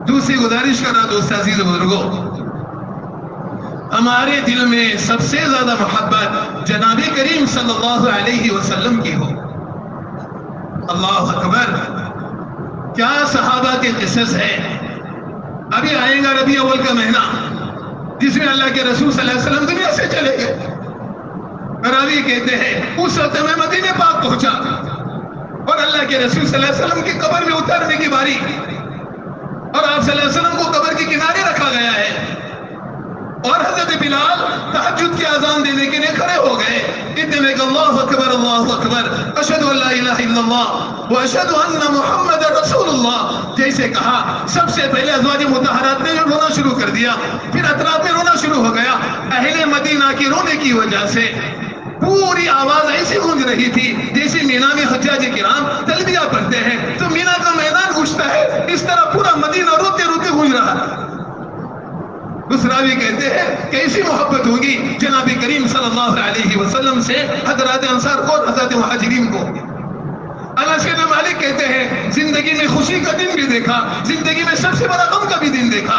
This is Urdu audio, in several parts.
دوسری گزارش کر رہا دوست عزیز بزرگوں، ہمارے دل میں سب سے زیادہ محبت جناب کریم صلی اللہ علیہ وسلم کی ہو۔ اللہ اکبر، کیا صحابہ کے قصص ہیں۔ ابھی آئے گا ربیع اول کا مہینہ جس میں اللہ کے رسول صلی اللہ علیہ وسلم دنیا سے چلے گئے۔ راوی کہتے ہیں اس وقت میں مدینہ پاک پہنچا اور اللہ کے رسول صلی اللہ علیہ وسلم کی قبر میں اترنے کی باری، اور آپ صلی اللہ علیہ وسلم کو قبر کے کنارے رکھا گیا ہے، اور حضرت بلال تہجد کی اذان دینے کے لیے کھڑے ہو گئے۔ اتنے میں کہ اللہ اکبر اشہد ان لا الہ الا اللہ واشہد ان محمد رسول اللہ، جیسے کہا سب سے پہلے ازواج مطہرات نے رونا شروع کر دیا، پھر اطراف میں رونا شروع ہو گیا۔ اہل مدینہ کی رونے کی وجہ سے پوری آواز ایسی گونج رہی تھی جیسے مینا میں حجاج کرام تلبیہ پڑھتے ہیں تو مینا کا میدان گونجتا ہے، اس طرح پورا مدینہ روتے روتے گونج رہا تھا۔ اس راوی کہتے ہیں کہ ایسی محبت ہوگی جناب کریم صلی اللہ علیہ وسلم سے حضرات انصار کو اور حضرات مہاجرین کو۔ انس بن مالک کہتے ہیں زندگی میں خوشی کا دن بھی دیکھا، زندگی میں سب سے بڑا غم کا بھی دن دیکھا۔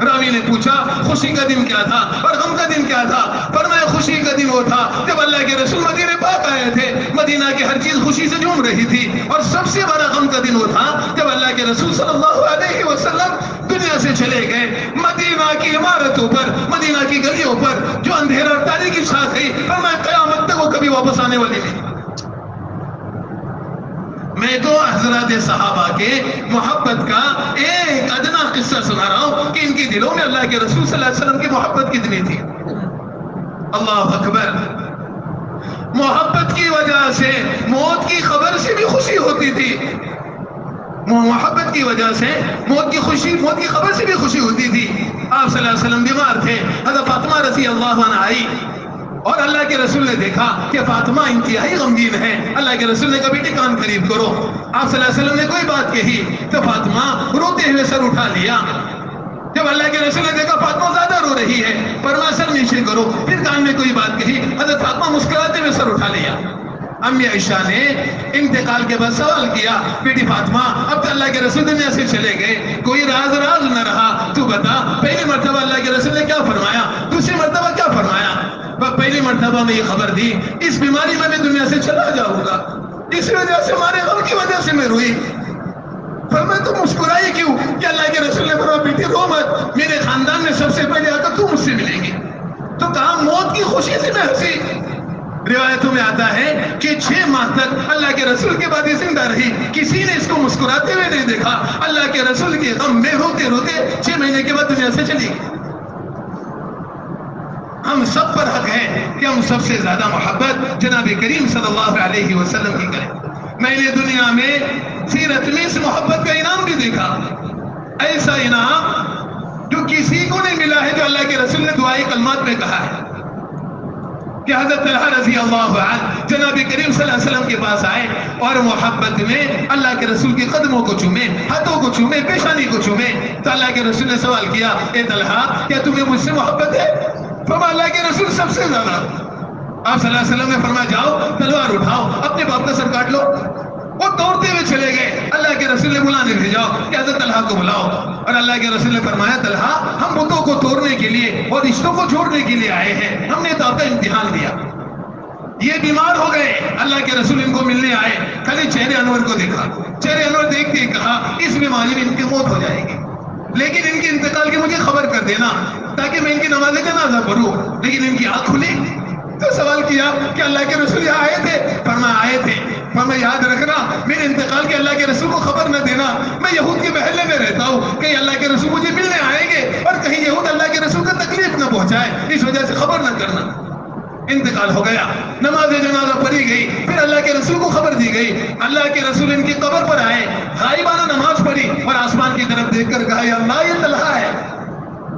راوی نے پوچھا خوشی کا دن کیا تھا اور غم کا دن کیا تھا؟ فرمایا خوشی کا دن وہ تھا جب اللہ کے رسول مدینہ پاک آئے تھے، مدینہ کی ہر چیز خوشی سے جھوم رہی تھی، اور سب سے بڑا غم کا دن وہ تھا جب اللہ کے رسول صلی اللہ علیہ وسلم دنیا سے چلے گئے۔ مدینہ کی عمارتوں پر، مدینہ کی گلیوں پر جو اندھیرا اور تاریکی چھا گئی، فرمایا قیامت تک وہ کبھی واپس آنے والی نہیں۔ میں تو حضرات صحابہ کے محبت کا ایک ادنا قصہ سنا رہا ہوں کہ ان کے دلوں میں اللہ کے رسول صلی اللہ علیہ وسلم کی محبت کتنی تھی۔ اللہ اکبر، محبت کی وجہ سے موت کی خبر سے بھی خوشی ہوتی تھی، محبت کی وجہ سے موت کی خبر سے بھی خوشی ہوتی تھی۔ آپ صلی اللہ علیہ وسلم بیمار تھے، حضرت فاطمہ رضی اللہ عنہا آئی اور اللہ کے رسول نے دیکھا کہ فاطمہ انتہائی غمگین ہے۔ اللہ کے رسول نے کہا بیٹی کان قریب کرو۔ آپ صلی اللہ علیہ وسلم نے کوئی بات کہی تو فاطمہ روتے ہوئے سر اٹھا لیا۔ جب اللہ کے رسول نے دیکھا فاطمہ زیادہ رو رہی ہے، فرمایا سر نیچے کرو، پھر کان میں کوئی بات کہی، حضرت فاطمہ مسکراتے ہوئے سر اٹھا لیا۔ امی عائشہ نے انتقال کے بعد سوال کیا بیٹی فاطمہ اب تو اللہ کے رسول دنیا سے چلے گئے، کوئی راز نہ رہا، تو بتا پہلی مرتبہ اللہ کے رسول نے کیا فرمایا، دوسری مرتبہ کیا فرمایا؟ پہلی مرتبہ میں یہ خبر دی اس بیماری میں میں دنیا سے چلا جاؤں گا، اس وجہ سے ہمارے غم کی وجہ سے میں روئی۔ فرمایا تو مسکرائی کیوں؟ کہ اللہ کے رسول نے فرمایا بیٹی رو مت، میرے خاندان میں سب سے پہلے آ کر تو مجھ سے ملے گی۔ تو کہا موت کی خوشی سے میں ہنسی۔ روایتوں میں آتا ہے کہ 6 ماہ تک اللہ کے رسول کے بعد یہ زندہ رہی، کسی نے اس کو مسکراتے ہوئے نہیں دیکھا۔ اللہ کے رسول کے غم میں روتے روتے 6 مہینے کے بعد دنیا سے چلی گئی۔ ہم سب پر حق ہے کہ ہم سب سے زیادہ محبت جناب کریم صلی اللہ علیہ وسلم کی کریں۔ میں نے دنیا میں سیرت میں اس محبت کا انعام بھی دیکھا، ایسا انعام جو کسی کو نہیں ملا ہے، جو اللہ کے رسول نے دعائی کلمات میں کہا ہے کہ حضرت طلحہ رضی اللہ عنہ جناب کریم صلی اللہ علیہ وسلم کے پاس آئے اور محبت میں اللہ کے رسول کے قدموں کو چومے، ہاتھوں کو چومے، پیشانی کو چومے۔ تو اللہ کے رسول نے سوال کیا اے طلحہ کیا تمہیں مجھ سے محبت ہے؟ فرمایا اللہ کے رسول سب سے زیادہ۔ آپ صلی اللہ علیہ وسلم نے فرمایا جاؤ تلوار اٹھاؤ اپنے باپ کا سر کاٹ لو۔ وہ دوڑتے ہوئے چلے گئے، اللہ کے رسول نے بلانے بھیجاؤ کہ حضرت طلحہ کو بلاؤ، اور اللہ کے رسول نے فرمایا طلحہ ہم بتوں کو توڑنے کے لیے اور رشتوں کو جوڑنے کے لیے آئے ہیں، ہم نے تو آپ کا امتحان دیا۔ یہ بیمار ہو گئے، اللہ کے رسول ان کو ملنے آئے، خالی چہرے انور کو دیکھا، چہرے انور دیکھتے ہی کہا اس بیماری میں ان کی موت ہو جائے گی، لیکن ان کے انتقال کی مجھے خبر کر دینا تاکہ میں ان کی نماز جنازہ پڑھوں۔ لیکن ان کی آنکھ کھلی تو سوال کیا کہ اللہ کے رسول یہاں آئے تھے؟ فرمایا آئے تھے۔ فرمایا یاد رکھنا میرے انتقال کے اللہ کے رسول کو خبر نہ دینا، میں یہود کے محلے میں رہتا ہوں، کہیں اللہ کے رسول مجھے ملنے آئیں گے اور کہیں یہود اللہ کے رسول کو تکلیف نہ پہنچائے، اس وجہ سے خبر نہ کرنا۔ انتقال ہو گیا، نماز جنازہ پڑھی گئی، پھر اللہ کے رسول کو خبر دی گئی، اللہ کے رسول ان کی قبر پر آئے، غائبانہ نماز پڑھی اور آسمان کی طرف دیکھ کر کہا یا اللہ یہ طلحہ ہے۔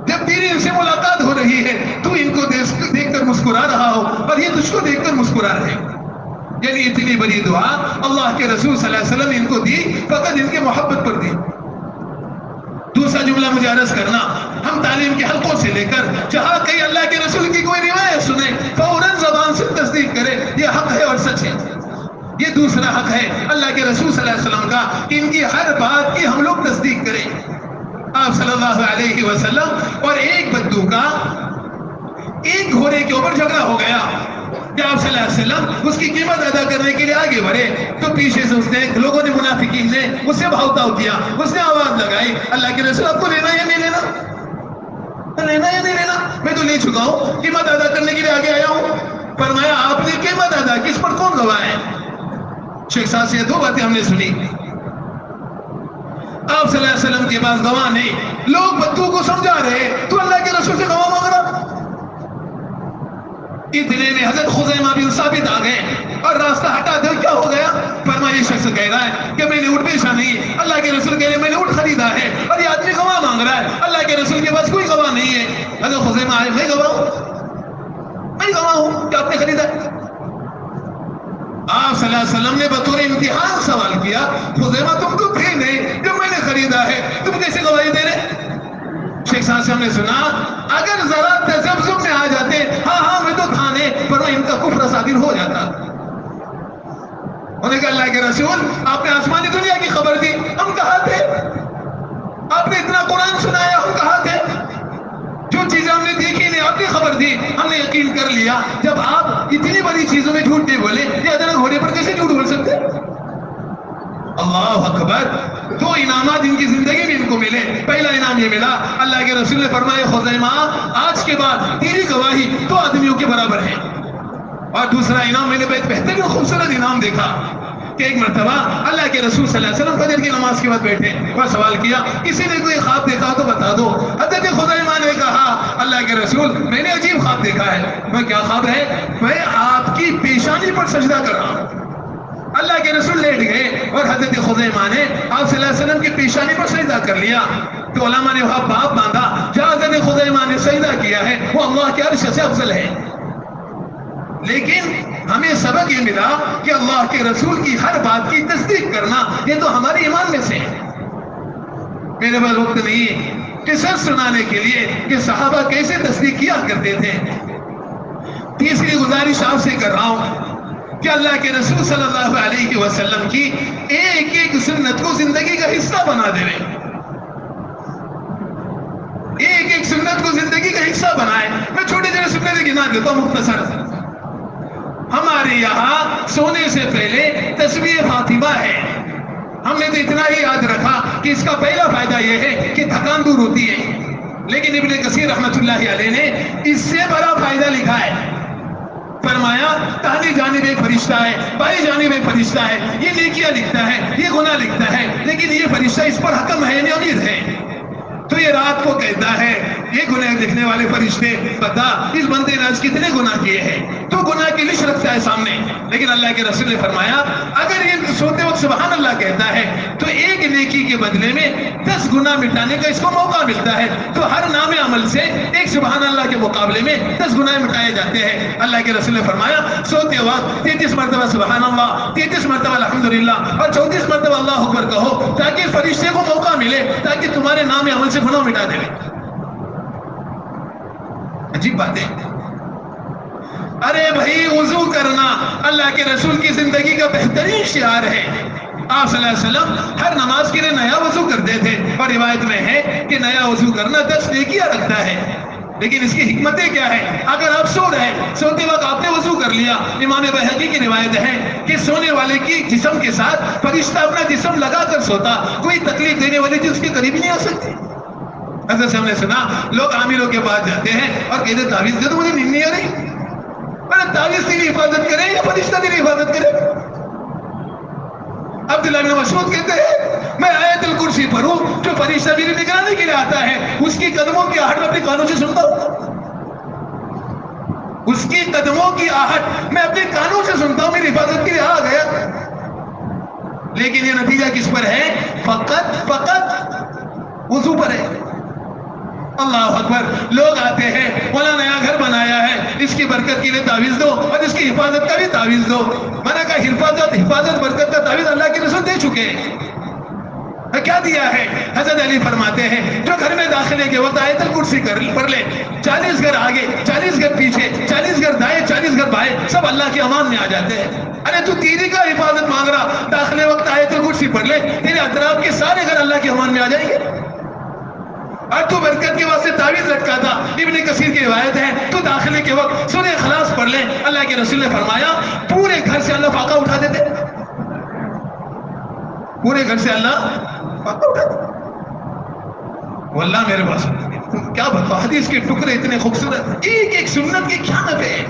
جب تیری ان سے ملاقات ہو رہی ہے تو ان کو دیکھ کر مسکرا رہا ہو اور یہ تجھ کو دیکھ کر مسکرا رہے۔ یعنی اتنی بڑی دعا اللہ کے رسول صلی اللہ علیہ وسلم نے ان کو دی، فقط ان کے محبت پر دی۔ دوسرا جملہ مجھے عرض کرنا، ہم تعلیم کے حلقوں سے لے کر جہاں کہیں اللہ کے رسول کی کوئی روایت سنیں فوراً زبان سے تصدیق کرے یہ حق ہے اور سچ ہے۔ یہ دوسرا حق ہے اللہ کے رسول صلی اللہ علیہ وسلم کا کہ ان کی ہر بات کی ہم لوگ تصدیق کریں۔ آپ علیہ وسلم اور ایک بدو کا ایک گھوڑے کے اوپر جھگڑا ہو گیا کہ آپ صلی اللہ علیہ وسلم اس کی قیمت ادا کرنے کے لیے آگے بڑھے تو پیچھے سے اس نے لوگوں نے منافقین نے اسے بھاؤتاؤ کیا. اس نے آواز لگائی اللہ کے رسول آپ کو لینا یا نہیں لینا, لینا یا نہیں لینا؟ میں تو لے چکا ہوں, قیمت ادا کرنے کے لیے آگے آیا ہوں. فرمایا آپ نے قیمت ادا کی, اس پر کون گواہ ہے؟ شیخ صاحب سے دو باتیں ہم نے سنی. آپ صلی اللہ علیہ وسلم کے پاس گواہ نہیں, لوگ بدو کو سمجھا رہے تو اللہ کے رسول سے گواہ مانگ رہا. اتنے میں حضرت خزیمہ بن ثابت آ گئے اور راستہ ہٹا دے. کیا ہو گیا؟ فرمایا یہ شخص کہہ رہا ہے کہ میں نے اونٹ بیچا نہیں, اللہ کے رسول کہہ رہے میں نے اونٹ خریدا ہے, اور یہ آدمی گواہ مانگ رہا ہے, اللہ کے رسول کے پاس کوئی گواہ نہیں ہے. حضرت خزیمہ آئے, میں گواہ ہوں, میں گواہ ہوں کہ آپ نے خریدا ہے. آپ صلی اللہ علیہ وسلم نے بطور امتحان سوال کیا, خزیمہ تم تو تھے نہیں جب میں نے خریدا ہے, تم کیسے گواہی دے رہے؟ شیخ صاحب سے ہم نے سنا اگر ذرا تذبذب میں آ جاتے, ہاں میں تو تھا نہیں, پر ان کا کفر صادر ہو جاتا. انہوں نے کہا اللہ کے رسول آپ نے آسمانی دنیا کی خبر دی, ہم کہاں تھے؟ آپ نے اتنا قرآن سنایا, ہم کہاں تھے؟ جو چیزیں ہم نے دیکھی نہیں آپ نے خبر دی, ہم نے یقین کر لیا. جب آپ اتنی بڑی چیزوں میں جھوٹ نہیں بولے, یہ ادنا گھوڑے پر کیسے جھوٹ بول سکتے؟ اللہ اکبر. دو انعامات ان کی زندگی میں ان کو ملے. پہلا انعام یہ ملا, اللہ کے رسول نے فرمایا خزیمہ آج کے بعد تیری گواہی دو آدمیوں کے برابر ہے. اور دوسرا انعام میں نے بہترین خوبصورت انعام دیکھا کہ ایک مرتبہ اللہ کے رسول صلی اللہ علیہ وسلم فجر کی نماز کے بعد بیٹھے اور سوال کیا کسی نے کوئی خواب دیکھا تو بتا دو. حضرت خزیمہ نے کہا اللہ کے رسول میں نے عجیب خواب دیکھا ہے. میں کیا خواب ہے؟ میں آپ کی پیشانی پر سجدہ کر رہا ہوں. اللہ کے رسول لیٹ گئے اور حضرت خزیمہ نے آپ صلی اللہ علیہ وسلم کی پیشانی پر سجدہ کر لیا. تو علماء نے وہاں باب باندھا جہاں حضرت خزیمہ نے سجدہ کیا ہے وہ اللہ کے عرش سے افضل ہے. لیکن ہمیں سبق یہ ملا کہ اللہ کے رسول کی ہر بات کی تصدیق کرنا یہ تو ہمارے ایمان میں سے ہے. میرے پاس وقت نہیں قصص سنانے کے لیے کہ صحابہ کیسے تصدیق کیا کرتے تھے. تیسری گزارش آپ سے کر رہا ہوں کہ اللہ کے رسول صلی اللہ علیہ وسلم کی ایک ایک سنت کو زندگی کا حصہ بنا دے رہے, ایک ایک سنت کو زندگی کا حصہ بنائے. میں چھوٹے چھوٹے سنتیں گنا دیتا ہوں مختصر. ہمارے یہاں سونے سے پہلے تسبیح فاطمہ ہے. ہم نے تو اتنا ہی یاد رکھا کہ اس کا پہلا فائدہ یہ ہے کہ تھکان دور ہوتی ہے, لیکن ابن کثیر رحمۃ اللہ علیہ نے اس سے بڑا فائدہ لکھا ہے. فرمایا داہنی جانب ایک فرشتہ ہے, بائیں جانب ایک فرشتہ ہے, یہ نیکیاں لکھتا ہے, یہ گناہ لکھتا ہے, لیکن یہ فرشتہ اس پر حکم ہے یعنی امیر ہے. تو یہ رات کو کہتا ہے یہ گناہ لکھنے والے فرشتے بتا اس بندے نے آج کتنے گناہ کیے ہیں, تو گناہ کی لسٹ رکھتا ہے سامنے. لیکن اللہ کے رسول نے فرمایا اگر یہ سوتے وقت سبحان اللہ کہتا ہے تو ایک نیکی کے بدلے میں 10 گناہ مٹانے کا اس کو موقع ملتا ہے. تو ہر نام عمل سے ایک سبحان اللہ کے مقابلے میں 10 گناہ مٹائے جاتے ہیں. اللہ کے رسول نے فرمایا سوتے وقت 33 مرتبہ سبحان اللہ, 33 مرتبہ الحمدللہ اور 34 مرتبہ اللہ اکبر کہو تاکہ فرشتے کو موقع ملے تاکہ تمہارے نام عمل سے گناہ مٹا دے. عجیب بات ہے. ارے بھائی وضو کرنا اللہ کے رسول کی زندگی کا بہترین شعار ہے. آپ صلی اللہ علیہ وسلم ہر نماز کے لیے نیا وضو کرتے تھے اور روایت میں ہے کہ نیا وضو کرنا 10 نیکیاں رکھتا ہے. لیکن اس کی حکمتیں کیا ہے؟ اگر آپ سو رہے سوتے وقت آپ نے وضو کر لیا, امام بہقی کی روایت ہے کہ سونے والے کی جسم کے ساتھ فرشتہ اپنا جسم لگا کر سوتا, کوئی تکلیف دینے والی چیز اس کے قریب نہیں آ سکتی. حضرت سے ہم نے سنا لوگ عاملوں کے پاس جاتے ہیں اور کہتے تعویذ دے تو مجھے نیند نہیں آ رہی. تعویذ تیری حفاظت کرے یا فرشتہ تیری حفاظت کرے؟ عبداللہ بن مسعود کہتے ہیں میں آیت الکرسی پڑھوں جو فرشتہ میری نگرانی کے لیے آتا ہے, اس کی قدموں کی آہٹ میں اپنے کانوں سے سنتا ہوں, اس کی قدموں کی آہٹ میں اپنے کانوں سے سنتا ہوں, میری حفاظت کے لیے آ گیا. لیکن یہ نتیجہ کس پر ہے؟ فقط وضو پر ہے. اللہ اکبر. لوگ آتے ہیں مولا نیا گھر بنایا ہے اس کی برکت کے لیے تعویذ دو اور اس کی حفاظت کا بھی تعویذ دو. میں نے کہا حفاظت برکت کا تعویذ اللہ کے رسول دے چکے ہیں. کیا دیا ہے؟ حضرت علی فرماتے ہیں جو گھر میں داخلے کے وقت آیت الکرسی پڑھ لے, 40 گھر آگے 40 گھر پیچھے 40 گھر دائیں 40 گھر بائیں سب اللہ کے امان میں آ جاتے ہیں. ارے تو تیری کا حفاظت مانگ رہا, داخلے وقت آیت الکرسی پڑھ لے, تیرے اطراف کے سارے گھر اللہ کے امان میں آ جائیں گے. اور تو برکت کے واسطے تعویذ لٹکا تھا. ابن کثیر کی روایت ہے تو داخلے کے وقت سورہ اخلاص پڑھ لے. اللہ کے رسول نے فرمایا پورے گھر سے اللہ فاقہ اٹھا دیتے, پورے گھر سے اللہ فاقہ اٹھا دیتے. واللہ میرے پاس کیا بتاؤ, حدیث کے ٹکڑے اتنے خوبصورت, ایک ایک سنت کے کیا نفع ہے.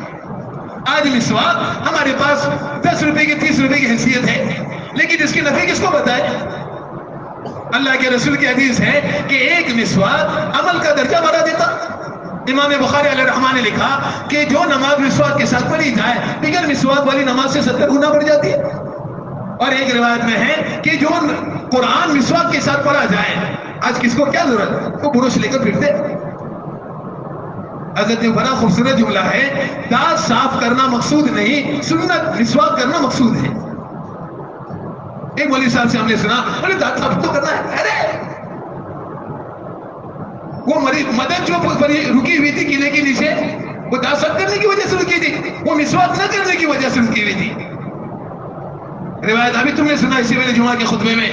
آج مسواک ہمارے پاس 10 روپے کی 30 روپے کی حیثیت ہے, لیکن اس کے نفع کس کو بتائے. اللہ کے رسول کی حدیث ہے کہ ایک مسواک عمل کا درجہ بڑھا دیتا. امام بخاری علیہ الرحمہ نے لکھا کہ جو نماز مسواک کے ساتھ پڑھی جائے بغیر مسواک والی نماز سے 70 گنا بڑھ جاتی ہے. اور ایک روایت میں ہے کہ جو قرآن مسواک کے ساتھ پڑھا جائے, آج کس کو کیا ضرورت ہے, وہ برش لے کر پھرتے. حضرت بڑا خوبصورت جملہ ہے, دانت صاف کرنا مقصود نہیں, سنت مسواک کرنا مقصود ہے. ایک مولوی صاحب سے ہم نے سنا, بولے دانت صاف تو کرنا ہے. ارے وہ مدد جو رکی ہوئی تھی کیلے کے نیچے, وہ دانت صاف کرنے کی وجہ سے رکی تھی, وہ مسواک نہ کرنے کی وجہ سے رکی ہوئی تھی. روایت ابھی تم نے سنا اسی ویلے جمعہ کے خطبے میں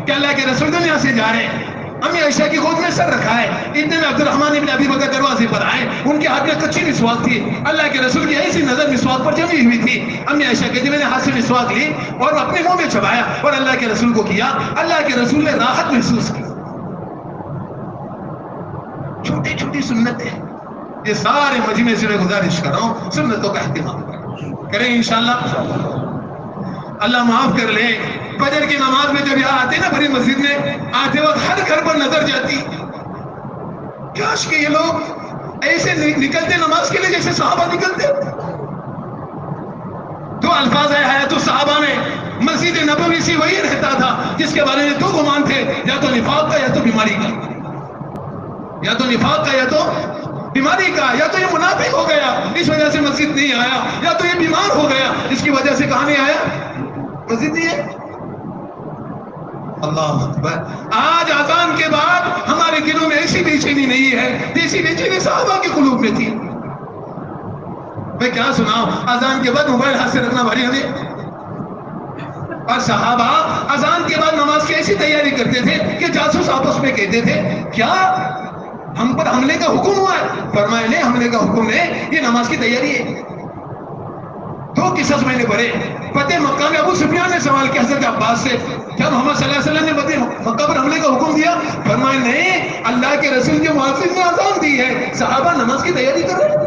کہ اللہ کے رسول دنیا سے جا رہے ہیں, امی عائشہ کی گود میں سر رکھا ہے. اتنے میں عبدالرحمن ابن ابی بکر دروازے پر آئے, ان کے ہاتھ میں کچی مسواک تھی. اللہ کے رسول کی ایسی نظر مسواک پر جمی ہوئی تھی. امی عائشہ کہتی میں نے ہاتھ سے مسواک لی اور اپنے منہ میں چبایا اور اللہ کے رسول کو کیا. اللہ کے رسول نے راحت محسوس کی. چھوٹی چھوٹی سنتیں, یہ سارے مجمع سے میں گزارش کر رہا ہوں سنتوں کا اہتمام کریں انشاءاللہ. اللہ معاف کر لے. فجر کی نماز میں جب یہاں آتے نا بڑی مسجد میں, آتے وقت ہر گھر پر نظر جاتی, کاش کہ یہ لوگ ایسے نکلتے نماز کے لیے جیسے صحابہ نکلتے. دو الفاظ ہے حیات الصحابہ میں, مسجد نبوی سی وہی رہتا تھا جس کے بارے میں دو گمان تھے, یا تو نفاق کا یا تو بیماری کا, یا تو نفاق کا یا تو بیماری کا, یا تو یہ منافق ہو گیا اس وجہ سے مسجد نہیں آیا, یا تو یہ بیمار ہو گیا اس کی وجہ سے کہاں نہیں آیا مسجد نہیں ہے. اللہ اکبر. آج اذان کے بعد ہمارے دلوں میں ایسی بے چینی نہیں ہے جیسی بے چینی صحابہ کے قلوب میں تھی. میں کیا سناؤں, اذان کے بعد موبائل ہاتھ سے رکھنا بھاری ہمیں. اور صحابہ اذان کے بعد نماز کی ایسی تیاری کرتے تھے کہ جاسوس آپس میں کہتے تھے کیا ہم پر حملے کا حکم ہوا ہے. فرمایا نہیں, حملے کا حکم نہیں, یہ نماز کی تیاری ہے. 2 قصص میں نے پڑھے. فتح مکہ میں ابو سفیان نے سوال کیا حضرت عباس سے, کیا محمد صلی اللہ علیہ وسلم نے فتح مکہ پر حملے کا حکم دیا؟ فرمایا نہیں, اللہ کے رسول کے مؤذن نے اذان دی ہے, صحابہ نماز کی تیاری کر رہے ہیں.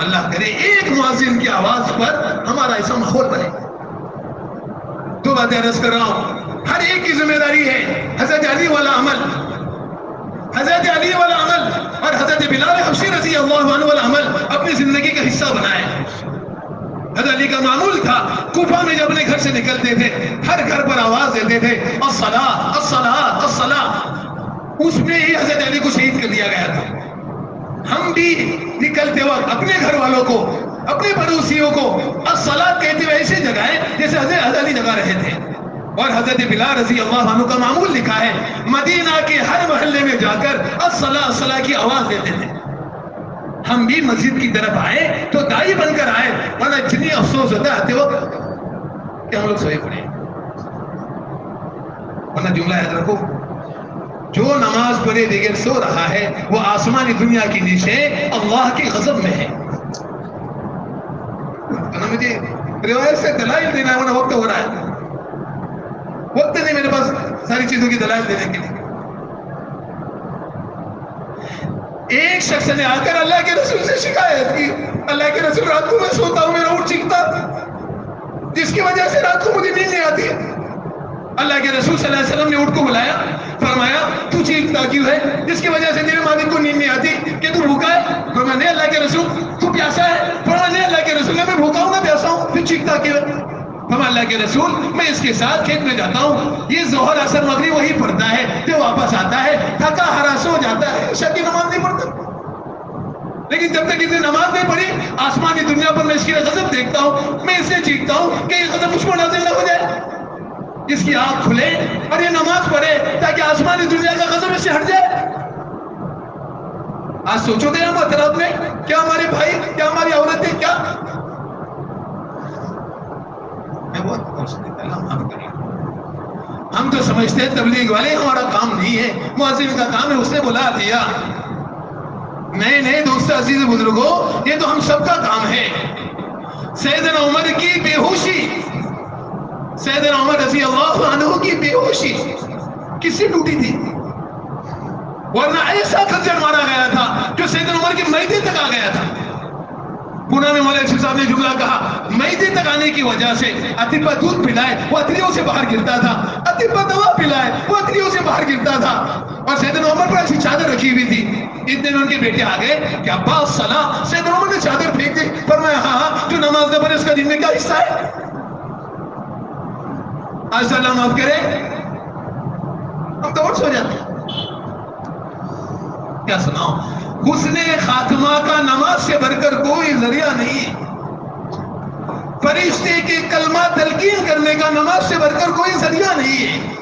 اللہ کرے ایک مؤذن کی آواز پر ہمارا ایسا ماحول بنے. 2 باتیں عرض کر رہا ہوں, ہر ایک کی ذمہ داری ہے. حضرت علی والا عمل, حضرت علی والا عمل اور حضرت بلال حبشی رضی اللہ عنہ والا عمل اپنی زندگی کا حصہ بنائے. حضرت علی کا معمول تھا, کوفہ میں جب اپنے گھر سے نکلتے تھے ہر گھر پر آواز دیتے تھے الصلاۃ الصلاۃ الصلاۃ. اس میں ہی حضرت علی کو شہید کر دیا گیا تھا. ہم بھی نکلتے وقت اپنے گھر والوں کو, اپنے پڑوسیوں کو الصلاۃ کہتے ہوئے ایسے جگائے جیسے حضرت علی جگا رہے تھے. اور حضرت بلال رضی اللہ عنہ کا معمول لکھا ہے, مدینہ کے ہر محلے میں جا کر الصلاۃ الصلاۃ کی آواز دیتے تھے. ہم بھی مسجد کی طرف آئے تو دائی بن کر آئے, ورنہ اتنی افسوس ہوتا ہے آتے وقت کہ ہم لوگ سوئے پڑے. ورنہ جملہ یاد رکھو, جو نماز پڑھے بغیر سو رہا ہے وہ آسمانی دنیا کے نیچے اللہ کے غضب میں ہے. مجھے روایت سے دلائل دینا ہے, ورنہ وقت ہو رہا ہے, وقت نہیں میرے پاس ساری چیزوں کی دلائل دینے کے لیے. ایک شخص نے آ کر اللہ کے رسول سے شکایت کی, اللہ کے رسول رات کو میں سوتا ہوں میرا اونٹ چیختا, جس کی وجہ سے رات کو مجھے نیند نہیں آتی ہے. اللہ کے رسول صلی اللہ علیہ وسلم نے اونٹ کو بلایا, فرمایا تو چیختا کیوں ہے, جس کی وجہ سے تیرے مالک کو نیند نہیں آتی کہ تو بھوکا ہے؟ فرمایا نہیں اللہ کے رسول. تو پیاسا ہے؟ فرمایا نہیں اللہ کے رسول. میں بھوکا ہوں نہ پیاسا ہوں, پھر چیختا کیوں ہے؟ فرمایا اللہ کے رسول میں اس کے ساتھ کھیت میں جاتا ہوں, یہ ظہر اثر مغرب وہی پڑھتا ہے, پھر واپس آتا ہے تھکا ہرا سو جاتا ہے, عشاء کی نماز نہیں پڑھتا. لیکن جب تک اس نے نماز نہیں پڑھی آسمانی دنیا پر میں اس کی غضب دیکھتا ہوں, میں اس سے چیختا ہوں کہ یہ غضب مجھ پر نازل نہ ہو جائے. اس کی آنکھ کھلے اور یہ نماز پڑھے تاکہ آسمانی دنیا کا غضب اس سے ہٹ جائے. آج سوچو گے ہم اطراف میں, کیا ہمارے بھائی, کیا ہماری عورتیں, کیا میں بہت ہم تو سمجھتے ہیں تبلیغ والے ہمارا کام نہیں ہے، مؤذن کا کام ہے، اس نے بلا دیا. نہیں نہیں دوست عزیز بزرگوں، یہ تو ہم سب کا کام ہے. سیدنا عمر کی بے ہوشی، سیدنا عمر رضی اللہ عنہ کی بے ہوشی کس سے ٹوٹی تھی؟ ورنہ ایسا خنجر مارا گیا تھا جو سیدنا عمر کی میدے تک آ گیا تھا. پونا میں مولانا شیخ صاحب نے جملہ کہا، میدے تک آنے کی وجہ سے اتبا دودھ پلائے وہ اتریوں سے باہر گرتا تھا، اتبا دوا پلائے وہ اتریوں سے باہر گرتا تھا. اور سیدنا عمر پر ایسی چادر رکھی ہوئی تھی. اتنے میں ان کے بیٹے آ گئے کہ ابا صلاح. سیدنا عمر نے چادر پھینک دی، فرمایا ہاں ہاں جو نماز نہ پڑھے اس کا دن میں کیا حصہ ہے؟ آج اللہ معاف کرے ہم تو سو جاتے ہیں. کیا سناؤ، حسن خاتمہ کا نماز سے بڑھ کر کوئی ذریعہ نہیں. فرشتے کے کلمہ تلقین کرنے کا نماز سے بڑھ کر کوئی ذریعہ نہیں ہے.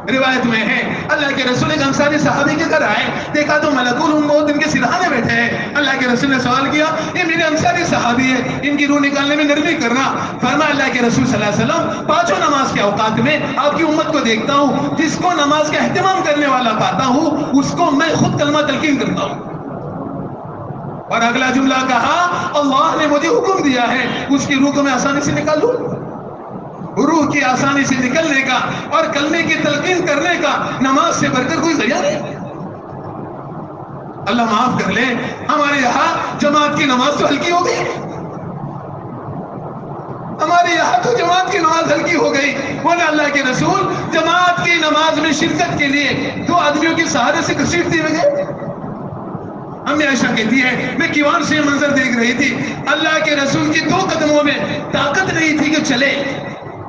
روایت میں ہے اللہ کے رسول ایک انصاری صحابی کے گھر آئے، دیکھا تو ملکul موت ان کے سرہانے بیٹھے ہیں. اللہ کے رسول نے سوال کیا، یہ میرے انصاری صحابی ہے، ان کی روح نکالنے میں نرمی کرنا. فرمایا اللہ کے رسول صلی اللہ علیہ وسلم پانچوں نماز کے اوقات میں آپ کی امت کو دیکھتا ہوں، جس کو نماز کا اہتمام کرنے والا پاتا ہوں اس کو میں خود کلمہ تلقین کرتا ہوں. اور اگلا جملہ کہا، اللہ نے مجھے حکم دیا ہے اس کی روح کو میں آسانی سے نکال لوں. روح کی آسانی سے نکلنے کا اور کلمے کی تلقین کرنے کا نماز سے بڑھ کر کوئی ذریعہ نہیں. اللہ معاف کر لے، ہمارے یہاں جماعت کی نماز تو ہلکی ہو گئی، ہمارے یہاں تو جماعت کی نماز ہلکی ہو گئی. بولا اللہ کے رسول جماعت کی نماز میں شرکت کے لیے دو آدمیوں کے سہارے سے گھسیٹ دیے گئے. امی عائشہ کہتی ہے میں کیوان سے منظر دیکھ رہی تھی، اللہ کے رسول کی دو قدموں میں طاقت نہیں تھی کہ چلے،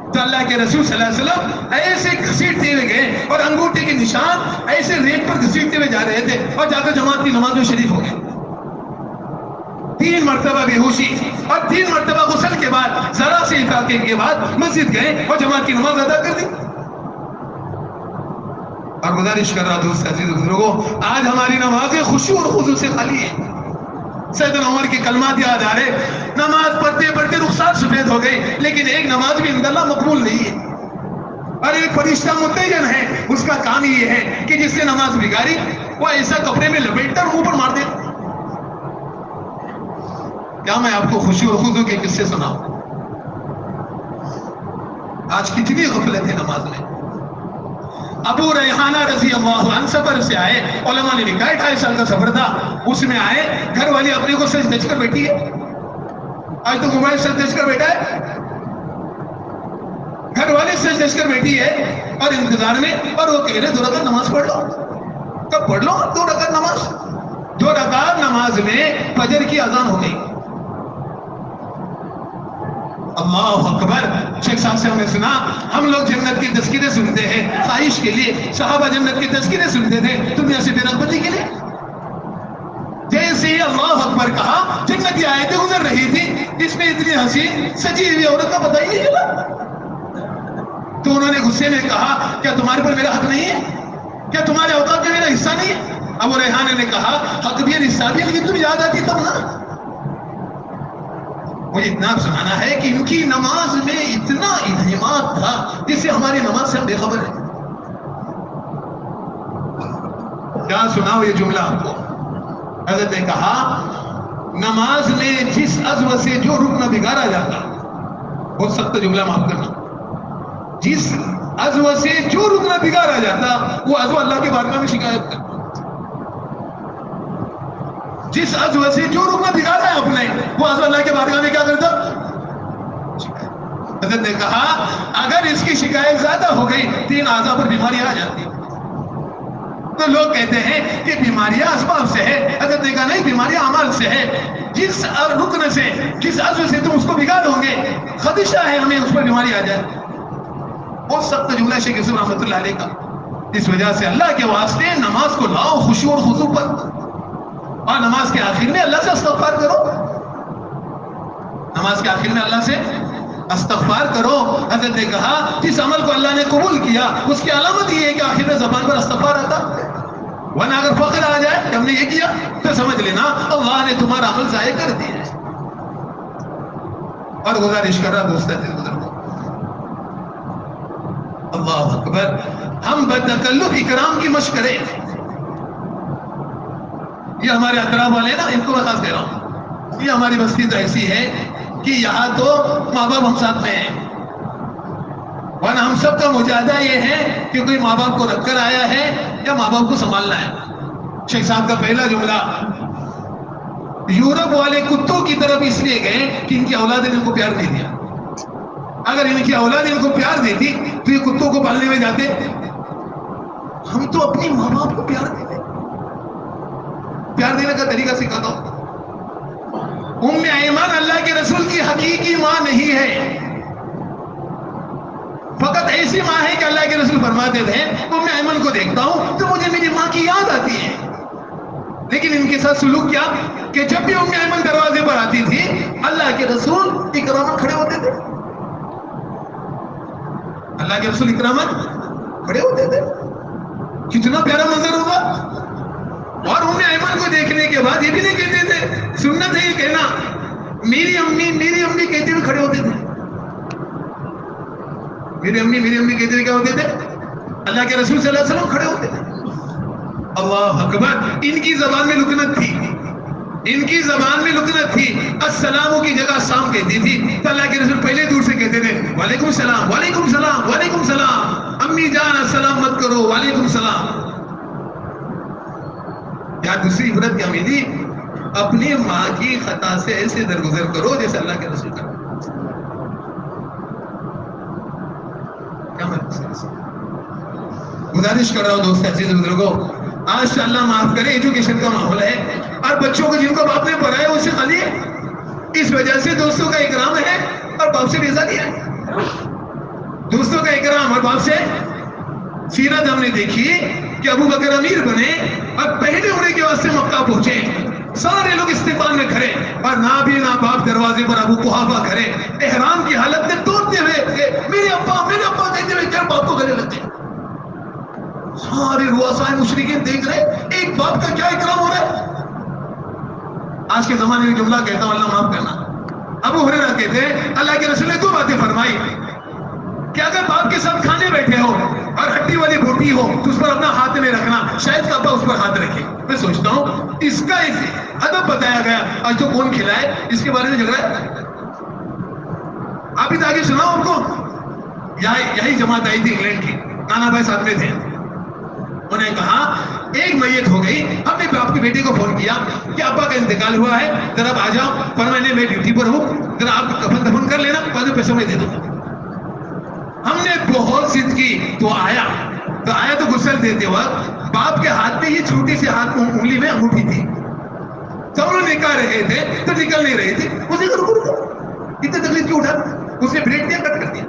تو اللہ کے رسول صلی اللہ علیہ وسلم ایسے گھسیٹتے ہوئے گئے اور انگوٹھے کے نشان ایسے ریت پر گھسیٹتے ہوئے جا رہے تھے اور جا کر جماعت کی نماز میں شریک ہو گئے. 3 مرتبہ بے ہوشی اور 3 مرتبہ غسل کے بعد ذرا سے افاقے کے بعد مسجد گئے اور جماعت کی نماز ادا کر دی. اور گزارش کر رہا دوست عزیز بزرگوں، آج ہماری نمازیں خشوع اور خضوع سے خالی ہیں. سیدنا عمر کی کلمات یاد آ رہے، نماز پڑھتے پڑھتے رخسار سفید ہو گئی، لیکن ایک نماز بھی عند اللہ مقبول نہیں ہے. اور ایک فرشتہ متعین ہے، اس کا کام یہ ہے کہ جس نے نماز بگاڑی وہ ایسا کپڑے میں لپیٹ کر منہ پر مار دے. کیا میں آپ کو خشوع اور خضوع کے قصے سناؤں؟ آج کتنی غفلت ہے نماز میں. ابو ریحانہ رضی اللہ عنہ سفر سے آئے، علماء نے لکھا 28 سال کا سفر تھا، اس میں آئے، گھر والی اپنے کو سج دج کر بیٹھی ہے. آج تو موبائل سج دج کر بیٹھا ہے، گھر والی سج دج کر بیٹھی ہے اور انتظار میں، اور وہ کہہ رہے 2 رکعت نماز پڑھ لو. کب پڑھ لو 2 رکعت نماز؟ 2 رکعت نماز میں فجر کی اذان ہو گئی. اللہ اکبر. شیخ صاحب سے ہم نے سنا ہم لوگ جنت کی تذکرے سنتے ہیں خواہش کے لیے، صحابہ جنت کی تذکرے سنتے تھے دنیا سے بے رغبتی کے لیے. جیسے ہی اللہ اکبر کہا جنت کی آیتیں گزر رہی تھی، اس میں اتنی حسین سجی ہوئی عورت کا پتہ ہی نہیں چلا. تو انہوں نے غصے میں کہا کیا تمہارے پر میرا حق نہیں ہے؟ کیا تمہارے اوقات میں میرا حصہ نہیں ہے؟ ابو ریحانہ نے کہا حق بھی ہے حصہ بھی ہے، لیکن تم یاد آتی تب نا. مجھے اتنا سنانا ہے کہ ان کی نماز میں اتنا انہماک تھا جس سے ہماری نماز سے ہم بے خبر ہیں. کیا سناؤ یہ جملہ آپ کو. حضرت نے کہا نماز میں جس عضو سے جو رکن بگاڑا جاتا، بہت سخت جملہ معاف کرنا، جس عضو سے جو رکن بگاڑا جاتا وہ عضو اللہ کے بارگاہ میں شکایت کرتا. جس عضو سے جو رکن بگاڑا ہے اپنے وہ عضو اللہ کے بارگاہ میں کیا کرتا؟ حضرت نے کہا اگر اس کی شکایت زیادہ ہو گئی 3 اعضاء پر بیماریاں آ جاتی. تو لوگ کہتے ہیں کہ بیماریاں اسباب سے ہے. حضرت نے کہا نہیں، بیماریاں اعمال سے ہے. جس رکن سے جس عضو سے تم اس کو بگاڑو گے خدشہ ہے ہمیں اس پر بیماری آ جائے. بہت سخت جملہ شیخ یوسف رحمۃ اللہ علیہ کا. اس وجہ سے اللہ کے واسطے نماز کو لاؤ خشوع اور خضوع پر، اور نماز کے آخر میں اللہ سے استغفار کرو. نماز کے آخر میں اللہ سے استغفار کرو. حضرت نے کہا جس عمل کو اللہ نے قبول کیا اس کی علامت یہ ہے کہ آخر میں زبان پر استغفار آتا. ورنہ اگر فخر آ جائے کہ ہم نے یہ کیا تو سمجھ لینا اللہ نے تمہارا عمل ضائع کر دیا. اور گزارش کر رہا دوست بزرگوں، اللہ اکبر. ہم بتکلف اکرام کی مشق کریں. یہ ہمارے اطراف والے نا، ان کو میں خاص کہہ رہا ہوں، یہ ہماری بستی تو ایسی ہے کہ یہاں تو ماں باپ ہم ساتھ میں ہیں، ورنہ ہم سب کا مجاہدہ یہ ہے کہ کوئی ماں باپ کو رکھ کر آیا ہے یا ماں باپ کو سنبھالنا ہے. شیخ صاحب کا پہلا جملہ، یورپ والے کتوں کی طرف اس لیے گئے کہ ان کی اولاد نے ان کو پیار نہیں دیا. اگر ان کی اولاد ان کو پیار دیتی تو یہ کتوں کو پالنے میں جاتے. ہم تو اپنی ماں باپ کو پیار دیتے. پیار دینے کا طریقہ سکھاتا ہوں. ام ایمن اللہ کے رسول کی حقیقی ماں نہیں ہے، فقط ایسی ماں ہے کہ اللہ کے رسول فرماتے تھے ام ایمن کو دیکھتا ہوں تو مجھے میری ماں کی یاد آتی ہے. لیکن ان کے ساتھ سلوک کیا کہ جب بھی ام ایمن دروازے پر آتی تھی اللہ کے رسول اکراماً کھڑے ہوتے تھے. اللہ کے رسول اکراماً کھڑے ہوتے تھے. کتنا پیارا منظر ہوگا. اور ام ایمن کو دیکھنے کے بعد یہ بھی نہیں کہتے تھے، سنت ہے یہ کہنا، میری امی کہتے ہوئے کھڑے ہوتے تھے. میری امی کہتے ہوئے کیا ہوتے تھے؟ اللہ کے رسول صلی اللہ علیہ وسلم کھڑے ہوتے تھے. اللہ اکبر. ان کی زبان میں لکنت تھی، ان کی زبان میں لکنت تھی. السلام کی جگہ سلام کہتی تھی تو اللہ کے رسول پہلے دور سے کہتے تھے وعلیکم السلام وعلیکم السلام وعلیکم السلام. امی جان السلام مت کرو، وعلیکم السلام. یا دوسری عبرت کیا ملی؟ اپنی ماں کی خطا سے ایسے درگزر کرو جیسے اللہ کے رسول کرو. کیا گزارش کر رہا ہوں دوست عزیز بزرگوں، آج سے اللہ معاف کرے ایجوکیشن کا ماحول ہے اور بچوں کو جن کو باپ نے پڑھایا اس سے خالی ہے. اس وجہ سے دوستوں کا اکرام ہے اور باپ سے بیزاری ہے. دوستوں کا اکرام اور باپ سے. سیرت ہم نے دیکھی کہ ابو بکر امیر بنے اور پہلے ہونے کے واسطے مکہ پہنچے، سارے لوگ استقبال میں کھڑے اور نہ بھی نہ باپ دروازے پر ابو قحافہ کھڑے احرام کی حالت میں توڑتے ہوئے میرے ابا کہتے ہوئے کیا باپ کو گلے لگتے. سارے رؤسائے مشرکین دیکھ رہے ایک باپ کا کیا اکرام ہو رہا ہے. آج کے زمانے میں جملہ کہتا ہوں اللہ معاف کرنا. ابو ہریرہ کہتے ہیں اللہ کے رسول نے دو باتیں فرمائی کہ اگر باپ کے ساتھ کھانے بیٹھے ہو اور ہڈی والی بوٹی ہو تو اس پر اپنا ہاتھ نہیں رکھنا، شاید ابا اس پر ہاتھ رکھے. میں سوچتا ہوں اس کا ایک ادب بتایا گیا. آج تو کون کھلائے اس کے بارے میں جھگڑا ہے. آپ ہی آگے سناؤ ان کو. یہی جماعت آئی تھی انگلینڈ کی، نانا بھائی ساتھ میں تھے. انہوں نے کہا ایک میت ہو گئی، ہم نے باپ کی بیٹی کو فون کیا کہ ابا کا انتقال ہوا ہے، ذرا آ جاؤ. فرمایا میں ڈیوٹی پر ہوں، ذرا آپ کفن دفن کر لینا، بعد میں پیسوں میں دے دوں. ہم نے بہت ضد کی تو آیا تو غسل دیتے وقت باپ کے ہاتھ میں یہ چھوٹی سی ہاتھ انگلی میں انگوٹھی تھی. جب انہوں نکال رہے تھے تو نکل نہیں رہی تھی. اسے اتنی تکلیف کیوں اٹھا؟ اسے بریک دیا، کٹ کر دیا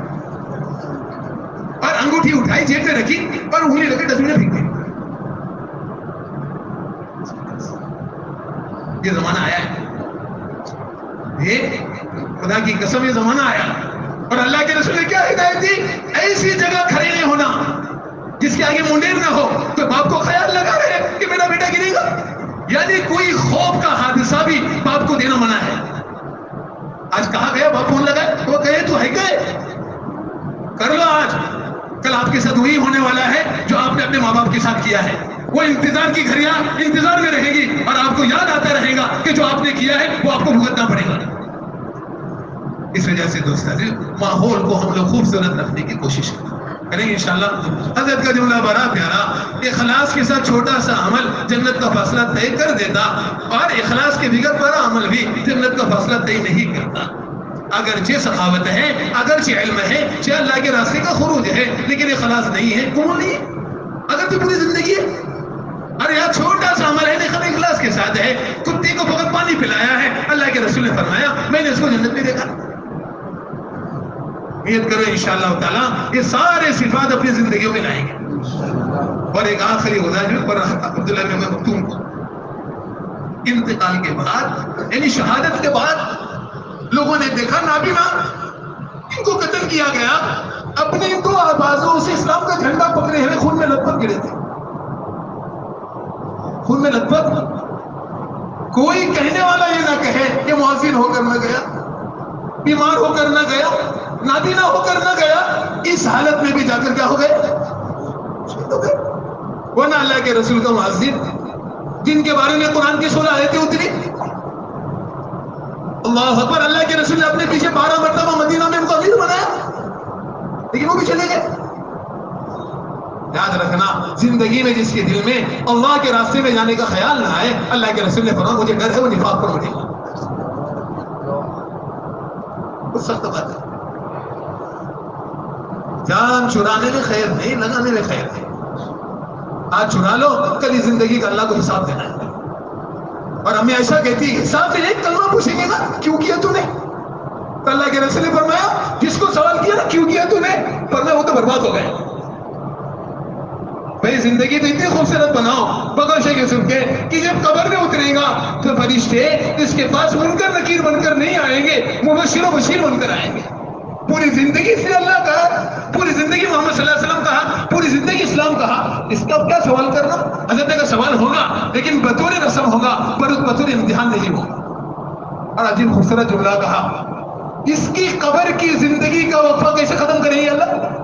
اور انگوٹھی اٹھائی جیب میں رکھی اور انگلی لگے ڈسٹبن میں پھینک دی. یہ زمانہ آیا ہے، یہ خدا کی قسم یہ زمانہ آیا. اور اللہ کے رسول نے کیا ہدایت دی؟ ایسی جگہ کھڑے نہیں ہونا جس کے آگے منڈیر نہ ہو. تو باپ کو خیال لگا رہے کہ میرا بیٹا گرے گا، یعنی کوئی خوف کا حادثہ بھی باپ کو دینا منع ہے. آج کہا گیا باپ فون لگائے وہ کہے تو ہے گئے کر لو. آج کل آپ کے ساتھ وہی ہونے والا ہے جو آپ نے اپنے ماں باپ کے ساتھ کیا ہے. وہ انتظار کی گھڑیاں انتظار میں رہے گی اور آپ کو یاد آتا رہے گا کہ جو آپ نے کیا ہے وہ آپ کو بھگتنا پڑے گا. اس وجہ سے دوست عزیز ماحول کو ہم لوگ خوبصورت رکھنے کی کوشش کریں گے انشاءاللہ. حضرت کا جملہ بڑا پیارا، اخلاص کے ساتھ چھوٹا سا عمل جنت کا فاصلہ طے کر دیتا اور اخلاص کے بغیر بڑا عمل بھی جنت کا فاصلہ طے نہیں کرتا. اگرچہ سخاوت ہے، اگرچہ علم ہے، چاہے اللہ کے راستے کا خروج ہے، لیکن اخلاص نہیں ہے قبول نہیں ہے. اگر تو پوری زندگی ہے اور یہاں چھوٹا سا عمل ہے لیکن اخلاص کے ساتھ ہے، کتے کو فقط پانی پلایا ہے، اللہ کے رسول نے فرمایا میں نے اس کو جنت میں دیکھا. نیت کرو انشاءاللہ تعالی یہ سارے صفات اپنی زندگیوں میں لائیں گے. اور ایک آخری گزارش پر عبداللہ بن مکتوم کو انتقال کے بعد یعنی شہادت کے بعد لوگوں نے دیکھا نابینا ان کو قتل کیا گیا، اپنے دو بازوں سے اسلام کا جھنڈا پکڑے ہوئے خون میں لت پت گرے تھے. خون میں لت پت. کوئی کہنے والا یہ نہ کہے کہ مؤذن ہو کر نہ گیا، بیمار ہو کر نہ گیا، نابینا ہو کر نہ گیا، اس حالت میں بھی جا کر کیا ہو گئے؟ تو گئے. ورنہ اللہ کے رسول کا معذب جن کے بارے میں قرآن کی 16 آیتیں اتری. اللہ اکبر. اللہ کے رسول نے اپنے پیچھے 12 مرتبہ مدینہ میں ان کو امیر بنایا لیکن وہ بھی چلے گئے. یاد رکھنا زندگی میں جس کے دل میں اللہ کے راستے میں جانے کا خیال نہ آئے, اللہ کے رسول نے فرمایا مجھے ڈر ہے وہ نفاق پر مٹے گا. سخت بات ہے. جان چرانے میں خیر نہیں, لگانے میں خیر نہیں. آج چرا لو, کل زندگی کا اللہ کو حساب دینا ہے. اور ہمیں ایسا کہتی ہے حساب سے ایک کلمہ پوچھیں گے نا کیوں کیا تو نے. تو اللہ کے رسول نے فرمایا جس کو سوال کیا نا کیوں کیا تو نے, فرمایا وہ تو برباد ہو گئے. بھائی زندگی تو اتنی خوبصورت بناؤ بغیر شے کے سن کے کہ جب قبر میں اترے گا تو فرشتے اس کے پاس منکر نکیر بن کر نہیں آئیں گے, مبشر و بشیر بن کر آئیں گے. پوری زندگی سے اللہ کہا, پوری زندگی محمد صلی اللہ علیہ وسلم کہا, پوری زندگی اسلام کہا. اس کا کیا سوال کرنا؟ حضرت کا سوال ہوگا لیکن بطور رسم ہوگا پر بطور امتحان نہیں ہوگا. اور عجیب خوبصورت جملہ کہا, اس کی قبر کی زندگی کا وقفہ کیسے ختم کریں گے اللہ.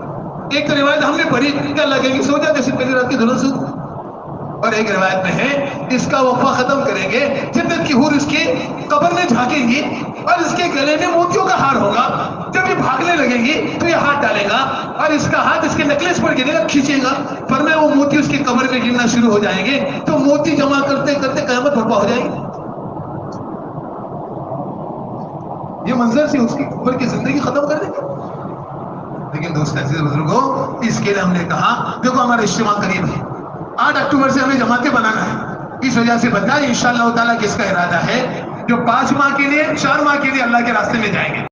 ایک تو روایت ہم نے پڑھی کہ اللہ کہیں گے سو جا جیسے پہلی رات کی دلہن سو, اور ایک روایت میں ہے اس کا وقفہ ختم کریں گے جنت کی حور اس کی قبر میں جھانکیں گی اور اس کے گلے میں موتیوں کا ہار ہوگا. جب یہ بھاگنے لگیں گی تو یہ ہاتھ ڈالے گا اور اس کا ہاتھ اس کے نیکلیس پر گرے گا, کھینچے گا, فرمایا وہ موتی اس کی قبر میں گرنا شروع ہو جائیں گے تو موتی جمع کرتے کرتے قیامت برپا ہو جائے گی. یہ منظر سے اس کی قبر کی زندگی ختم کر دیں گے. لیکن دوست عزیز بزرگوں, اس کے لیے ہم نے کہا دیکھو ہمارا اجتماع قریب ہے, 8 اکتوبر سے ہمیں جماعتیں بنانا ہے. اس وجہ سے بتائیں انشاءاللہ تعالیٰ کس کا ارادہ ہے جو 5 ماہ کے لیے 4 ماہ کے لیے اللہ کے راستے میں جائیں گے.